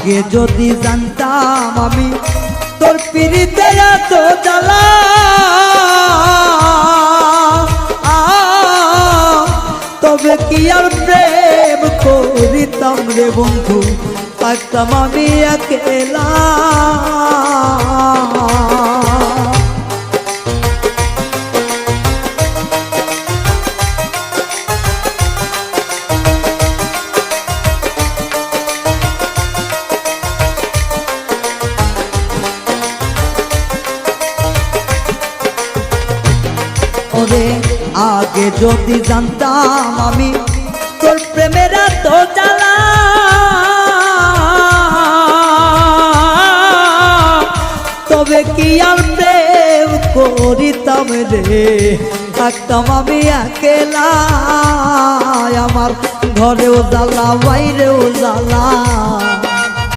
আগে যদি জানতাম আমি তোর পিরিতে এত জ্বালা, তবে কি আর প্রেম করিতাম রে বন্ধু, থাকতাম আমি একলা। আগে যদি জানতাম আমি তোর প্রেমের এত জ্বালা, তবে কি আর প্রেম করিতাম রে, থাকতাম আমি একলা। আমার ঘরেও জ্বালা বাইরেও জ্বালা।